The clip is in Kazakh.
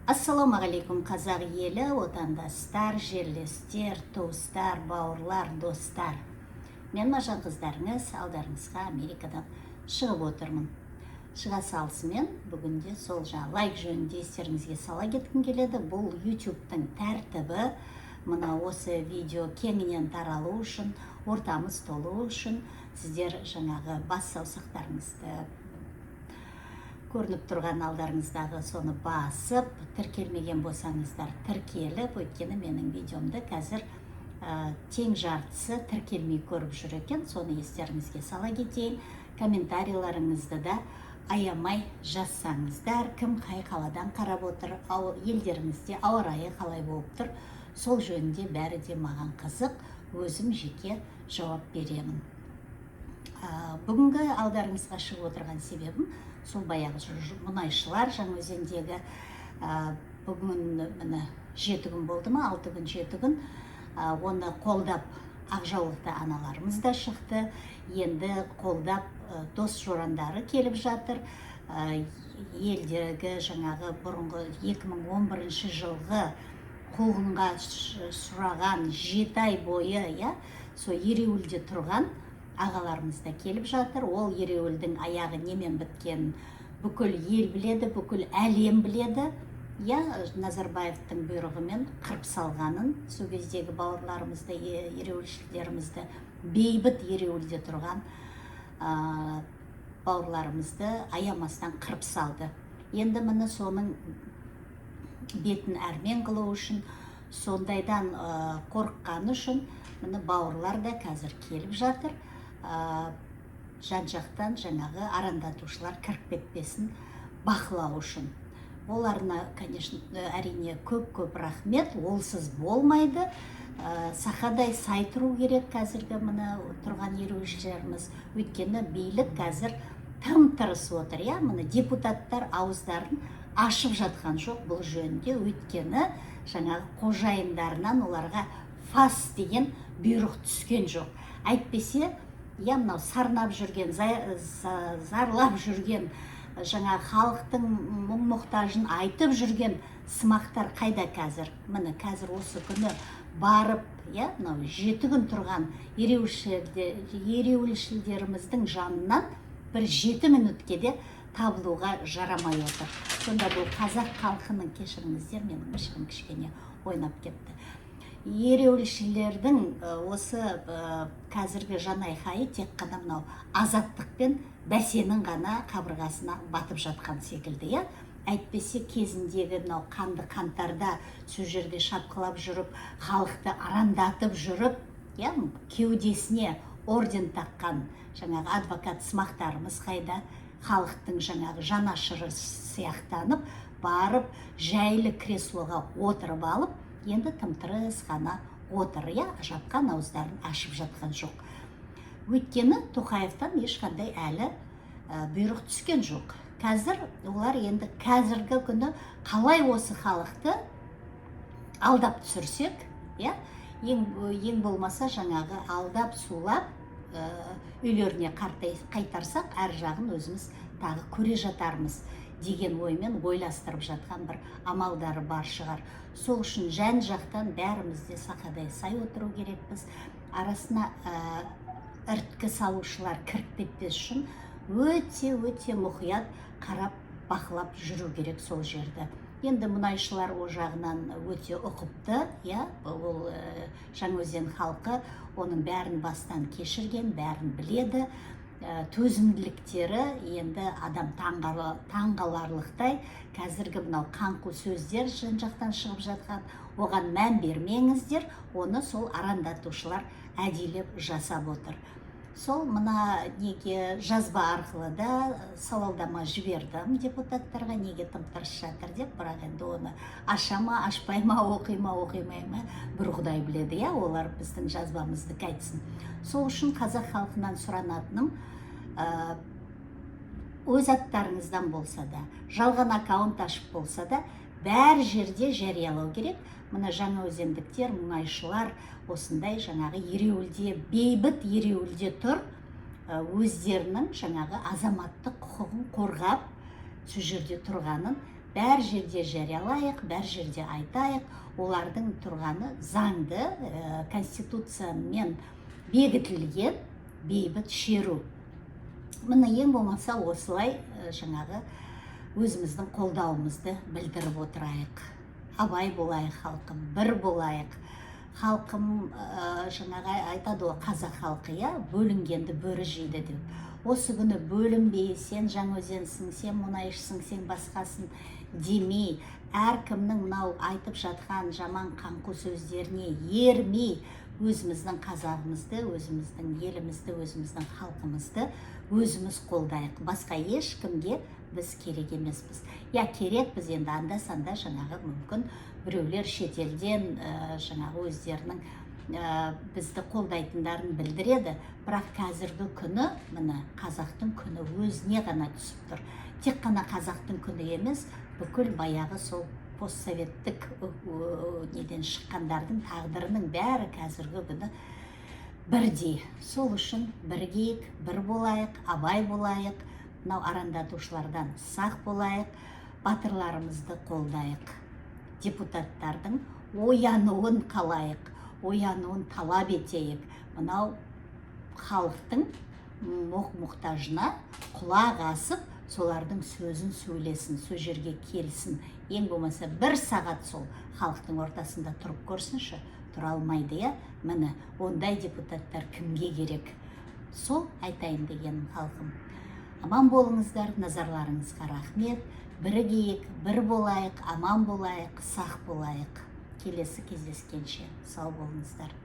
Ассалаумағалейкум қазақ елі, отандастар, жерлестер, туыстар, бауырлар, достар. Мен Мажан қыздарыңыз, алдарыңызға Америкадан шығып отырмын. Шыға салысымен бүгінде сол лайк жөнінде естеріңізге сала кеткім келеді. Бұл YouTube-тың тәртібі, мына осы видео кеңінен таралу үшін, ортамыз толу үшін сіздер жаңағы бас саусақтарыңызды көрініп тұрған алдарыңыздағы соны басып, тіркелмеген болсаңыздар тіркеліп, өйткені менің видеомды қазір тең жартысы тіркелмей көріп жүр екен. Соны естеріңізге сала кетейін. Комментарийларыңызды да аямай жазсаңыздар, кім қай қаладан қарап отыр, елдеріңізде ауа райы қалай болып тұр, сол жөнінде бәрі де маған қызық, өзім жеке жауап беремін. Бүгінгі алдарыңызға шығып отырған себебім сол баяғы мұнайшылар Жаңаөзендегі бүгін міне 7 күн болды ма, 6 күн 7 күн оны қолдап ақжаулықты аналарымыз да шықты. Енді қолдап дос жорандары келіп жатыр. Елдегі жаңағы бұрынғы 2011 жылғы қуғынға сұраған 7 ай бойы сол ереуілде тұрған ағаларымыз да келіп жатыр. Ол ереуілдің аяғы немен біткенін бүкіл ел біледі, бүкіл әлем біледі. Назарбаевтың бұйрығымен қырып салғанын, сол кездегі бауырларымызды, ереуілшілерімізді, бейбіт ереуілде тұрған бауырларымызды аямастан қырып салды. Енді міне соның бетін әрмен қылу үшін, сондайдан қорыққаны үшін міне бауырлар да қазір келіп жатыр. Жан-жақтан жаңағы арандатушылар кіріп кетпесін бақылау үшін. Оларына, конечно, әрине көп рахмет, олсыз болмайды. Сақадай сай тұру керек қазіргі мына тұрған ереуілшілеріміз. Өйткені билік қазір тым-тырыс отыр. Мына депутаттар ауыздарын ашып жатқан жоқ бұл жөнінде. Өйткені жаңағы қожайындарынан оларға фас деген бұйрық түскен жоқ. Әйтпесе, мынау сарнап жүрген, зарлап жүрген, жаңа халықтың мұң-мұқтажын айтып жүрген сымақтар қайда қазір? Міне қазір осы күні барып, мынау 7 күн тұрған ереуілшілдеріміздің жанынан бір 7 минутке де табылуға жарамай отыр. Сонда бұл қазақ халқының, кешіріңіздер, менің ішім кішкене ойнап кетті. Ереуілшілердің осы қазіргі жанайқайы тек қана мынау азаттық пен бәсенің ғана қабырғасына батып жатқан секілді. Әйтпесе кезіндегі мынау қанды қаңтарда сол жерде шапқылап жүріп, халықты арандатып жүріп, кеудесіне орден таққан жаңағы адвокат сымақтарымыз қайда, халықтың жаңағы жанашыры сияқтанып, барып жайлы креслоға отырып алып, енді тым-тырыс ғана отыр, жапқан ауыздарын ашып жатқан жоқ. Өйткені Тоқаевтан ешқандай әлі бұйрық түскен жоқ. Қазір олар енді қазіргі күні қалай осы халықты алдап түсірсек, ең болмаса жаңағы алдап сулап үйлеріне қайтарсақ, әр жағын өзіміз тағы көре жатармыз деген оймен ойластырып жатқан бір амалдары бар шығар. Сол үшін жан-жақтан бәрімізде сақадай сай отыру керекпіз. Арасына іріткі салушылар кіріп кетпес үшін өте мұқият қарап бақылап жүру керек сол жерді. Енді мұнайшылар о жағынан өте ұқыпты, ол Жаңаөзен халқы оның бәрін бастан кешірген, бәрін біледі. Төзімділіктері енді адам таңғаларлықтай. Қазіргі мынау қаңқу сөздер жан-жақтан шығып жатқан, оған мән бермеңіздер, оны сол арандатушылар әдейілеп жасап отыр. Сол мына неге жазба арқылы да сауалдама жібердім депутаттарға, неге тым-тырыс жатыр деп, бірақ енді оны аша ма, ашпай ма, оқи ма, оқимай ма, бір Құдай біледі, олар біздің жазбамызды қайтсын. Сол үшін қазақ халқынан сұранатыным, өз аттарыңыздан болса да, жалған аккаунт ашып болса да, бәр жерде жариялау керек. Мына жаңаөзендіктер, мұнайшылар осындай жаңағы ереуілде, бейбіт ереуілде тұр, өздерінің жаңағы азаматтық құқығын қорғап, сол жерде тұрғанын бәр жерде жариялайық, бәр жерде айтайық. Олардың тұрғаны заңды, конституциямен бекітілген бейбіт шеру. Міне ең болмаса осылай жаңағы өзіміздің қолдауымызды білдіріп отырайық. Абай болайық халқым, бір болайық. Халқым жаңағы айтады ғой, қазақ халқы, бөлінгенді бөрі жейді деп. Осы күні бөлінбей, сен Жаңаөзенсің, сен Мұнайшысың, сен басқасын демей, әркімнің мынау айтып жатқан жаман қаңқу сөздеріне ермей, өзіміздің қазағымызды, өзіміздің елімізді, өзіміздің халқымызды өзіміз қолдайық. Басқа ешкімге біз керек емеспіз. Керекпіз енді анда-санда жаңағы мүмкін біреулер шетелден жаңағы өздерінің бізді қолдайтындарын білдіреді. Бірақ қазіргі күні, міне қазақтың күні өзіне ғана түсіп тұр. Тек қана қазақтың күні емес, бүкіл баяғы сол постсоветтік неден шыққандардың тағдырының бәрі қазіргі күні бірдей. Сол үшін біргейік, бір болайық, абай болайық, мынау арандатушылардан сақ болайық, батырларымызды қолдайық. Депутаттардың оянуын қалайық, оянуын талап етейік. Мынау халықтың мұқтажына құлақ асып, солардың сөзін сөйлесін, сөз жерге келсін. Ең болмаса бір сағат сол халықтың ортасында тұрып көрсінші, тұра алмайды. Міне ондай депутаттар кімге керек? Сол айтайын дегенім халқым. Аман болыңыздар, назарларыңызға рахмет. Бірігейік, бір болайық, аман болайық, сақ болайық. Келесі кездескенше сау болыңыздар.